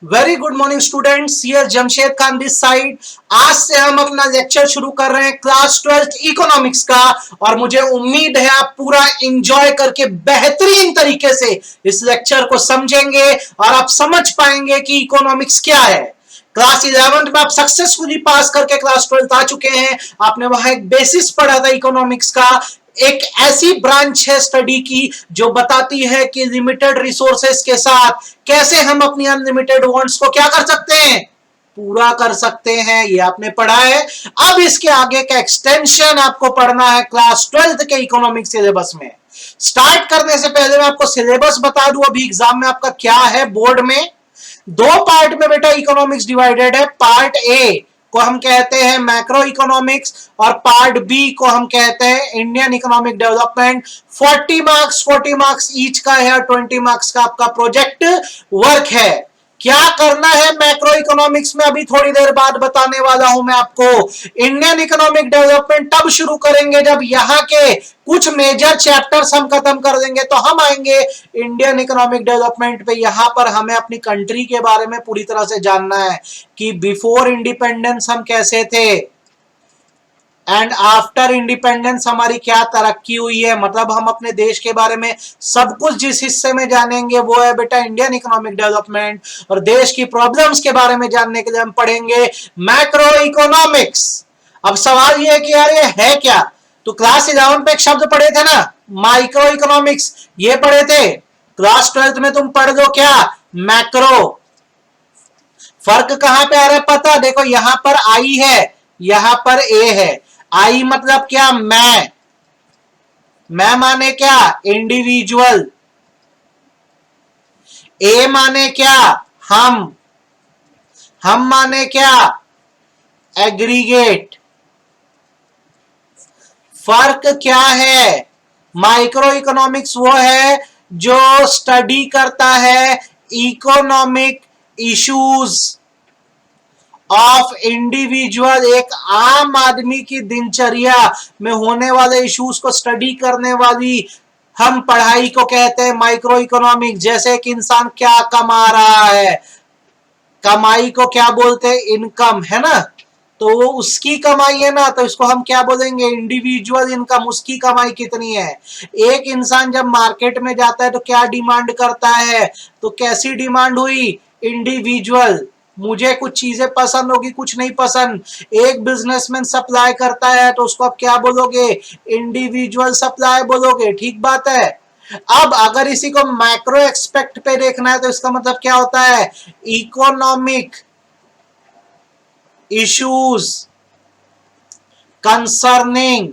Very good morning students, here Jamshed Khan this side. आज से हम अपना लेक्चर शुरू कर रहे हैं क्लास 12th इकोनॉमिक्स का। और मुझे उम्मीद है आप पूरा एंजॉय करके बेहतरीन तरीके से इस लेक्चर को समझेंगे और आप समझ पाएंगे कि इकोनॉमिक्स क्या है। क्लास 11th में आप सक्सेसफुली पास करके क्लास 12th आ चुके हैं। आपने वहां एक बेसिस पढ़ा था इकोनॉमिक्स का। एक ऐसी ब्रांच है स्टडी की जो बताती है कि लिमिटेड रिसोर्सेस के साथ कैसे हम अपनी अनलिमिटेड वांट्स को क्या कर सकते हैं, पूरा कर सकते हैं। ये आपने पढ़ा है। अब इसके आगे का एक्सटेंशन आपको पढ़ना है क्लास 12th के इकोनॉमिक्स सिलेबस में। स्टार्ट करने से पहले मैं आपको सिलेबस बता दूं अभी एग्जाम में आपका क्या है। बोर्ड में दो पार्ट में बेटा इकोनॉमिक्स डिवाइडेड है। पार्ट ए को हम कहते हैं मैक्रो इकोनॉमिक्स और पार्ट बी को हम कहते हैं Indian economic development. 40 marks each का है और 20 मार्क्स का आपका प्रोजेक्ट वर्क है। क्या करना है मैक्रो इकोनॉमिक्स में अभी थोड़ी देर बाद बताने वाला हूं मैं आपको। इंडियन इकोनॉमिक डेवलपमेंट तब शुरू करेंगे जब यहां के कुछ मेजर चैप्टर्स हम खत्म कर देंगे तो हम आएंगे इंडियन इकोनॉमिक डेवलपमेंट पे। यहां पर हमें अपनी कंट्री के बारे में पूरी तरह से जानना है कि बिफोर इंडिपेंडेंस हम कैसे थे एंड आफ्टर इंडिपेंडेंस हमारी क्या तरक्की हुई है। मतलब हम अपने देश के बारे में सब कुछ जिस हिस्से में जानेंगे वो है बेटा इंडियन इकोनॉमिक डेवलपमेंट। और देश की प्रॉब्लम्स के बारे में जानने के लिए हम पढ़ेंगे मैक्रो इकोनॉमिक्स। अब सवाल ये है कि यार ये है क्या। तो क्लास 11 पे एक शब्द पढ़े थे ना, माइक्रो इकोनॉमिक्स, ये पढ़े थे। क्लास 12th में तुम पढ़ दो क्या, मैक्रो। फर्क कहां पे आ रहा है पता, देखो यहां पर आई है, यहां पर ए है। आई मतलब क्या, मैं माने क्या, इंडिविजुअल। ए माने क्या, हम माने क्या, एग्रीगेट। फर्क क्या है, माइक्रो इकोनॉमिक्स वो है जो स्टडी करता है इकोनॉमिक इश्यूज ऑफ इंडिविजुअल। एक आम आदमी की दिनचर्या में होने वाले इश्यूज को स्टडी करने वाली हम पढ़ाई को कहते हैं माइक्रो इकोनॉमिक्स। जैसे कि इंसान क्या कमा रहा है, कमाई को क्या बोलते हैं, इनकम, है ना। तो वो उसकी कमाई है ना, तो इसको हम क्या बोलेंगे, इंडिविजुअल इनकम। उसकी कमाई कितनी है। एक इंसान जब मार्केट में जाता है तो क्या डिमांड करता है, तो कैसी डिमांड हुई, इंडिविजुअल। मुझे कुछ चीजें पसंद होगी, कुछ नहीं पसंद। एक बिजनेसमैन सप्लाई करता है तो उसको आप क्या बोलोगे, इंडिविजुअल सप्लाई बोलोगे। ठीक बात है। अब अगर इसी को मैक्रो एक्सपेक्ट पे देखना है तो इसका मतलब क्या होता है, economic issues concerning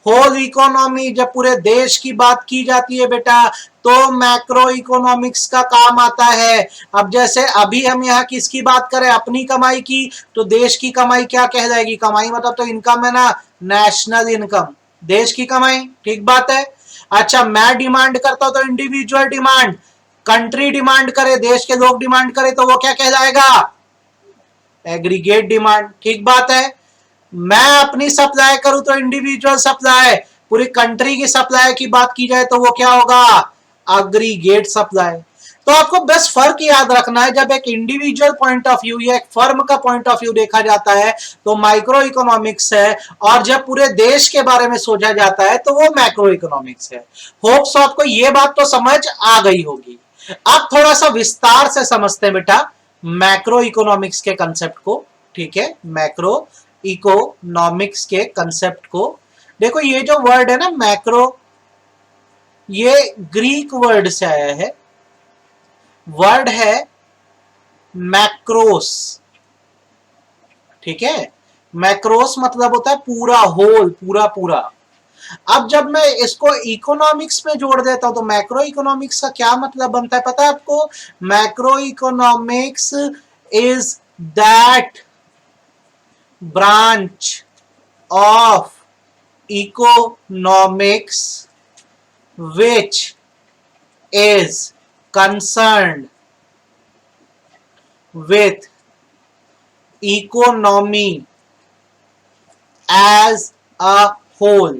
whole economy. जब पूरे देश की बात की जाती है बेटा तो मैक्रो इकोनॉमिक्स का काम आता है। अब जैसे अभी हम यहाँ किसकी बात करें, अपनी कमाई की, तो देश की कमाई क्या कहलाएगी, कमाई मतलब तो इनकम है ना, नेशनल इनकम, देश की कमाई। ठीक बात है। अच्छा, मैं डिमांड करता हूं तो इंडिविजुअल डिमांड, कंट्री डिमांड करे, देश के लोग डिमांड करे तो वो क्या कहलाएगा, एग्रीगेट डिमांड। ठीक बात है। मैं अपनी सप्लाई करूं तो इंडिविजुअल सप्लाई, पूरी कंट्री की सप्लाई की बात की जाए तो वो क्या होगा, एग्रीगेट सप्लाई। तो आपको बस फर्क याद रखना है, जब एक इंडिविजुअल पॉइंट ऑफ व्यू या एक फर्म का पॉइंट ऑफ व्यू देखा जाता है तो माइक्रो इकोनॉमिक्स है, और जब पूरे देश के बारे में सोचा जाता है तो वो मैक्रो इकोनॉमिक्स है। होप सो आपको ये बात तो समझ आ गई होगी। अब थोड़ा सा विस्तार से समझते हैं बेटा मैक्रो इकोनॉमिक्स के कंसेप्ट को। ठीक है, मैक्रो इकोनॉमिक्स के कंसेप्ट को देखो। ये जो वर्ड है ना मैक्रो, ये ग्रीक वर्ड से आया है। वर्ड है मैक्रोस। ठीक है, मैक्रोस मतलब होता है पूरा, होल, पूरा पूरा। अब जब मैं इसको इकोनॉमिक्स में जोड़ देता हूं तो मैक्रो इकोनॉमिक्स का क्या मतलब बनता है पता है आपको, macro economics is that branch of economics which is concerned with economy as a whole।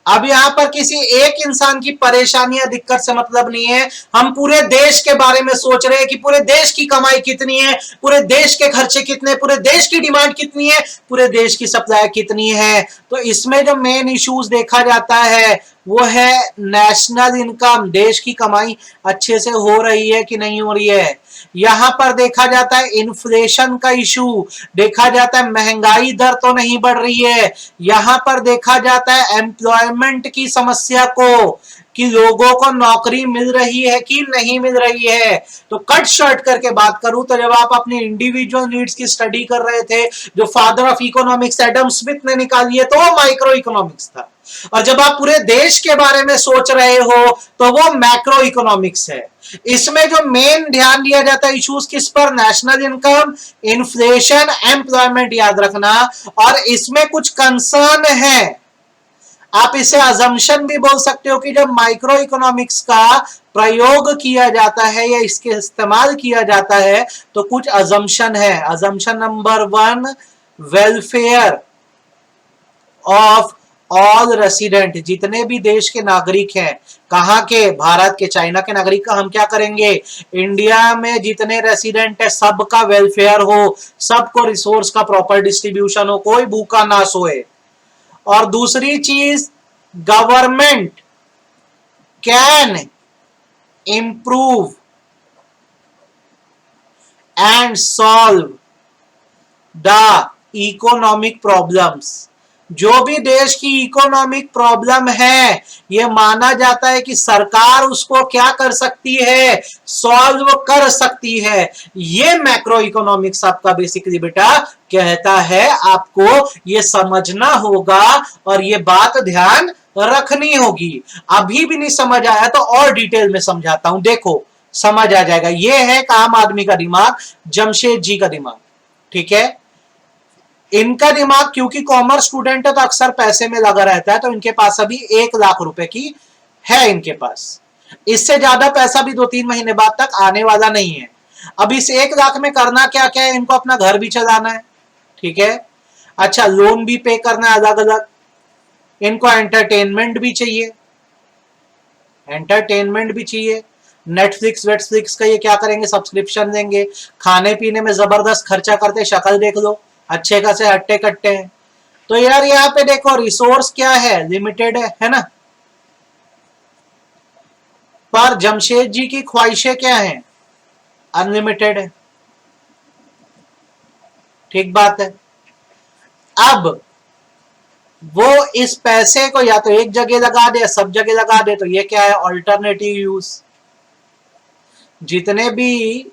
अब यहां पर किसी एक इंसान की परेशानी या दिक्कत से मतलब नहीं है, हम पूरे देश के बारे में सोच रहे हैं कि पूरे देश की कमाई कितनी है, पूरे देश के खर्चे कितने, पूरे देश की डिमांड कितनी है, पूरे देश की सप्लाई कितनी है। तो इसमें जो मेन इश्यूज देखा जाता है वो है नेशनल इनकम, देश की कमाई अच्छे से हो रही है कि नहीं हो रही है। यहां पर देखा जाता है इन्फ्लेशन का इशू, देखा जाता है महंगाई दर तो नहीं बढ़ रही है। यहां पर देखा जाता है एम्प्लॉयमेंट की समस्या को, कि लोगों को नौकरी मिल रही है कि नहीं मिल रही है। तो कट शॉर्ट करके बात करूं तो जब आप अपनी इंडिविजुअल नीड्स की स्टडी कर रहे थे, जो father of economics Adam Smith ने निकाली है, तो वो माइक्रो इकोनॉमिक्स था। और जब आप पूरे देश के बारे में सोच रहे हो तो वो मैक्रो इकोनॉमिक्स है। इसमें जो मेन ध्यान दिया जाता है इश्यूज किस पर, नेशनल इनकम, इन्फ्लेशन, एम्प्लॉयमेंट याद रखना। और इसमें कुछ कंसर्न है, आप इसे अजम्पशन भी बोल सकते हो कि जब माइक्रो इकोनॉमिक्स का प्रयोग किया जाता है या इसके इस्तेमाल किया जाता है तो कुछ अजम्पशन है। Assumption number 1, welfare of all resident, जितने भी देश के नागरिक हैं, कहां के, भारत के, चाइना के नागरिक का हम क्या करेंगे, इंडिया में जितने रेसिडेंट है सबका वेलफेयर हो, सबको रिसोर्स का प्रॉपर डिस्ट्रीब्यूशन हो, कोई भूखा ना सोए। और दूसरी चीज, government can improve and solve the economic problems. जो भी देश की इकोनॉमिक प्रॉब्लम है यह माना जाता है कि सरकार उसको क्या कर सकती है, सॉल्व कर सकती है। ये मैक्रो इकोनॉमिक्स आपका बेसिकली बेटा कहता है, आपको ये समझना होगा और ये बात ध्यान रखनी होगी। अभी भी नहीं समझ आया तो और डिटेल में समझाता हूं, देखो समझ आ जाएगा। ये है आम आदमी का दिमाग, जमशेद जी का दिमाग, ठीक है। इनका दिमाग क्योंकि कॉमर्स स्टूडेंट है तो अक्सर पैसे में लगा रहता है, तो इनके पास अभी 1,00,000 रुपए की है इनके पास। इससे ज्यादा पैसा भी 2-3 महीने बाद तक आने वाला नहीं है। अब इस 1,00,000 में करना क्या क्या है, इनको अपना घर भी चलाना है, ठीक है, अच्छा लोन भी पे करना है अलग अलग, इनको एंटरटेनमेंट भी चाहिए, एंटरटेनमेंट भी चाहिए, नेटफ्लिक्स वेटफ्लिक्स का ये क्या करेंगे, सब्सक्रिप्शन देंगे, खाने पीने में जबरदस्त खर्चा करते, शक्ल देख लो अच्छे खासे हट्टे कट्टे हैं। तो यार यहाँ पे देखो रिसोर्स क्या है, लिमिटेड है ना। पर जमशेद जी की ख्वाहिशें क्या हैं, अनलिमिटेड है, ठीक बात है। अब वो इस पैसे को या तो एक जगह लगा दे, सब जगह लगा दे, तो ये क्या है, ऑल्टरनेटिव यूज। जितने भी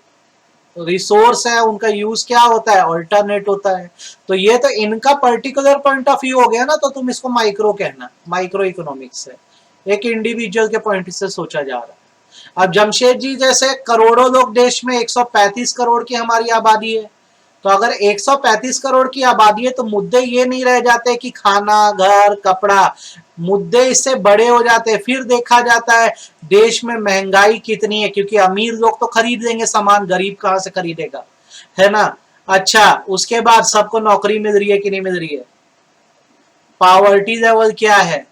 रिसोर्स है उनका यूज क्या होता है, ऑल्टरनेट होता है। तो ये तो इनका पर्टिकुलर पॉइंट ऑफ व्यू हो गया ना, तो तुम इसको माइक्रो कहना, माइक्रो इकोनॉमिक्स है, एक इंडिविजुअल के पॉइंट से सोचा जा रहा है। अब जमशेद जी जैसे करोड़ों लोग देश में, 135 करोड़ की हमारी आबादी है, तो अगर 135 करोड़ की आबादी है तो मुद्दे ये नहीं रह जाते कि खाना, घर, कपड़ा, मुद्दे इससे बड़े हो जाते हैं। फिर देखा जाता है देश में महंगाई कितनी है, क्योंकि अमीर लोग तो खरीद लेंगे सामान, गरीब कहां से खरीदेगा, है ना। अच्छा उसके बाद सबको नौकरी मिल रही है कि नहीं मिल रही है, पॉवर्टी लेवल क्या है,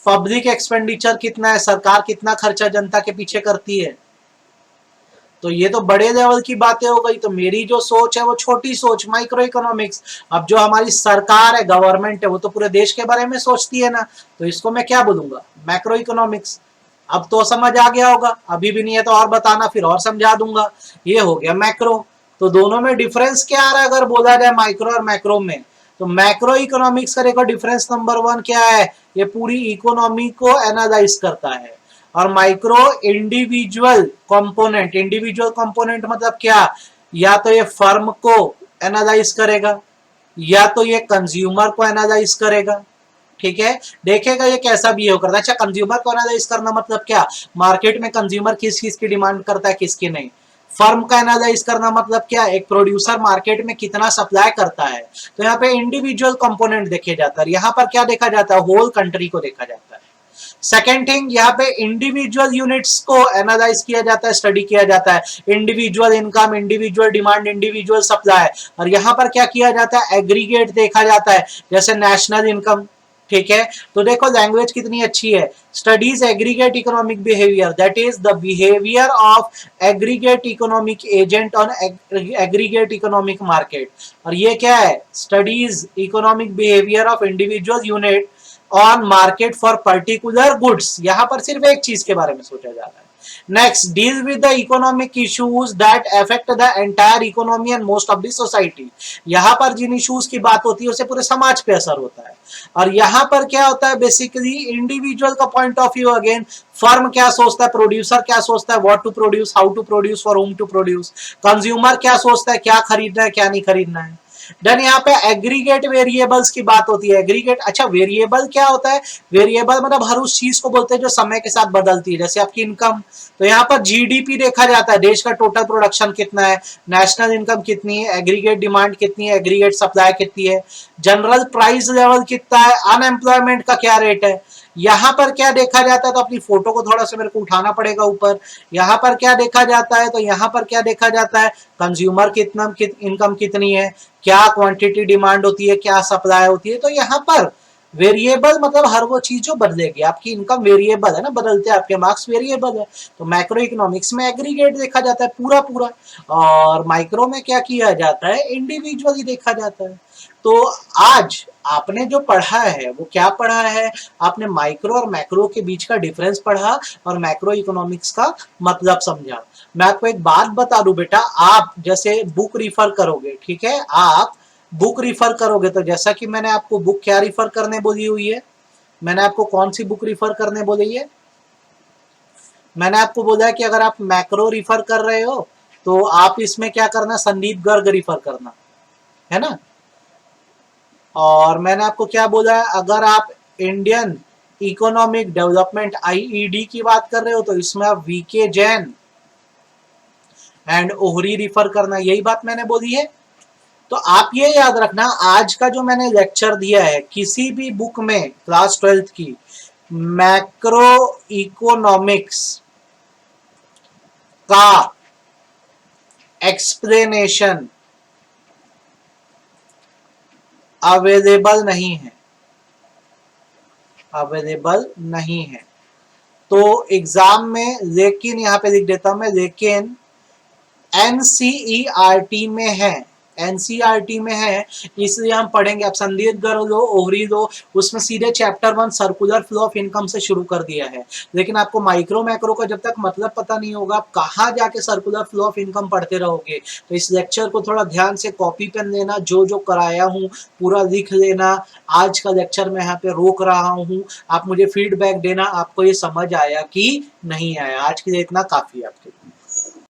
पब्लिक एक्सपेंडिचर कितना है, सरकार कितना खर्चा जनता के पीछे करती है। तो ये तो बड़े लेवल की बातें हो गई। तो मेरी जो सोच है वो छोटी सोच, माइक्रो इकोनॉमिक्स। अब जो हमारी सरकार है, गवर्नमेंट है, वो तो पूरे देश के बारे में सोचती है ना, तो इसको मैं क्या बोलूंगा, मैक्रो इकोनॉमिक्स। अब तो समझ आ गया होगा, अभी भी नहीं है तो और बताना, फिर और समझा दूंगा। ये हो गया मैक्रो। तो दोनों में डिफरेंस क्या आ रहा है अगर बोला जाए माइक्रो और मैक्रो में, तो मैक्रो इकोनॉमिक्स का देखो डिफरेंस नंबर 1 क्या है, ये पूरी इकोनॉमी को एनालाइज करता है। और micro individual component, individual component मतलब क्या, या तो ये फर्म को एनालाइज करेगा या तो ये कंज्यूमर को एनालाइज करेगा, ठीक है, देखेगा ये कैसा बिहेव करता है। अच्छा कंज्यूमर को एनालाइज करना मतलब क्या, मार्केट में कंज्यूमर किस चीज की डिमांड करता है किसकी नहीं। फर्म का एनालाइज करना मतलब क्या, एक प्रोड्यूसर मार्केट में कितना सप्लाई करता है। तो यहाँ पे इंडिविजुअल कंपोनेंट देखे जाता है, यहाँ पर क्या देखा जाता है, होल कंट्री को देखा जाता है। सेकेंड थिंग, यहाँ पे इंडिविजुअल यूनिट्स को एनालाइज किया जाता है, स्टडी किया जाता है, individual income, individual demand, individual supply. और यहाँ पर क्या किया जाता है, एग्रीगेट देखा जाता है, जैसे नेशनल इनकम। ठीक है, तो देखो लैंग्वेज कितनी अच्छी है। Studies aggregate economic behaviour, that is the behaviour of aggregate economic agent on aggregate economic market. और ये क्या है, studies economic behaviour of individual unit on market for particular goods. यहां पर सिर्फ एक चीज के बारे में सोचा जा रहा है। Next, deal with the economic issues that affect the entire economy and most of the society. यहां पर जिन इश्यूज की बात होती है उससे पूरे समाज पे असर होता है। और यहां पर क्या होता है, बेसिकली इंडिविजुअल का point of view, again firm क्या सोचता है, प्रोड्यूसर क्या सोचता है, what to produce, how to produce, for whom to produce, consumer क्या सोचता है, क्या खरीदना है क्या नहीं खरीदना है। देन यहाँ पे एग्रीगेट वेरिएबल्स की बात होती है। एग्रीगेट, अच्छा वेरिएबल क्या होता है, वेरिएबल मतलब हर उस चीज को बोलते हैं जो समय के साथ बदलती है, जैसे आपकी इनकम। तो यहाँ पर जीडीपी देखा जाता है, देश का टोटल प्रोडक्शन कितना है, नेशनल इनकम कितनी है, एग्रीगेट डिमांड कितनी है, एग्रीगेट सप्लाई कितनी है, जनरल प्राइस लेवल कितना है, अनएम्प्लॉयमेंट का क्या रेट है। यहां पर क्या देखा जाता है, तो अपनी फोटो को थोड़ा सा मेरे को उठाना पड़ेगा ऊपर। यहां पर क्या देखा जाता है, तो यहां पर क्या देखा जाता है, कंज्यूमर कितना इनकम कितनी है, क्या क्वांटिटी डिमांड होती है, क्या सप्लाई होती है। तो यहाँ पर वेरिएबल मतलब हर वो चीज जो बदलेगी, आपकी इनकम वेरिएबल है ना, बदलते हैं, आपके मार्क्स वेरिएबल है। तो मैक्रो इकोनॉमिक्स में एग्रीगेट देखा जाता है पूरा पूरा, और माइक्रो में क्या किया जाता है, इंडिविजुअली देखा जाता है। तो आज आपने जो पढ़ा है वो क्या पढ़ा है, आपने माइक्रो और मैक्रो के बीच का डिफरेंस पढ़ा और मैक्रो इकोनॉमिक्स का मतलब समझा। मैं आपको एक बात बता दूं बेटा, आप जैसे बुक रिफर करोगे, ठीक है, आप बुक रिफर करोगे तो जैसा कि मैंने आपको बुक क्या रिफर करने बोली हुई है, मैंने आपको कौन सी बुक रिफर करने बोली है, मैंने आपको बोला है कि अगर आप मैक्रो रिफर कर रहे हो तो आप इसमें क्या करना, संदीप गर्ग रिफर करना है ना। और मैंने आपको क्या बोला है, अगर आप इंडियन इकोनॉमिक डेवलपमेंट आईईडी की बात कर रहे हो तो इसमें आप VK Jain and Ohri refer करना, यही बात मैंने बोली है। तो आप ये याद रखना, आज का जो मैंने लेक्चर दिया है किसी भी बुक में क्लास 12th की मैक्रो इकोनॉमिक्स का एक्सप्लेनेशन अवेलेबल नहीं है, अवेलेबल नहीं है। तो एग्जाम में, लेकिन यहां पे लिख देता हूं मैं, लेकिन एनसीईआरटी में है, एनसीईआरटी में है, इसलिए हम पढ़ेंगे। अब संदीप गर्ग लो, ओहरी लो, उसमें सीधे chapter 1 circular flow of income से शुरू कर दिया है। लेकिन आपको माइक्रो मैक्रो का जब तक मतलब पता नहीं होगा, आप कहाँ जाके सर्कुलर फ्लो ऑफ इनकम पढ़ते रहोगे। तो इस लेक्चर को थोड़ा ध्यान से कॉपी पेन लेना, जो जो कराया हूँ पूरा लिख लेना। आज का लेक्चर मैं यहाँ पे रोक रहा हूँ, आप मुझे फीडबैक देना, आपको ये समझ आया कि नहीं आया। आज के लिए इतना काफी है आपके लिए।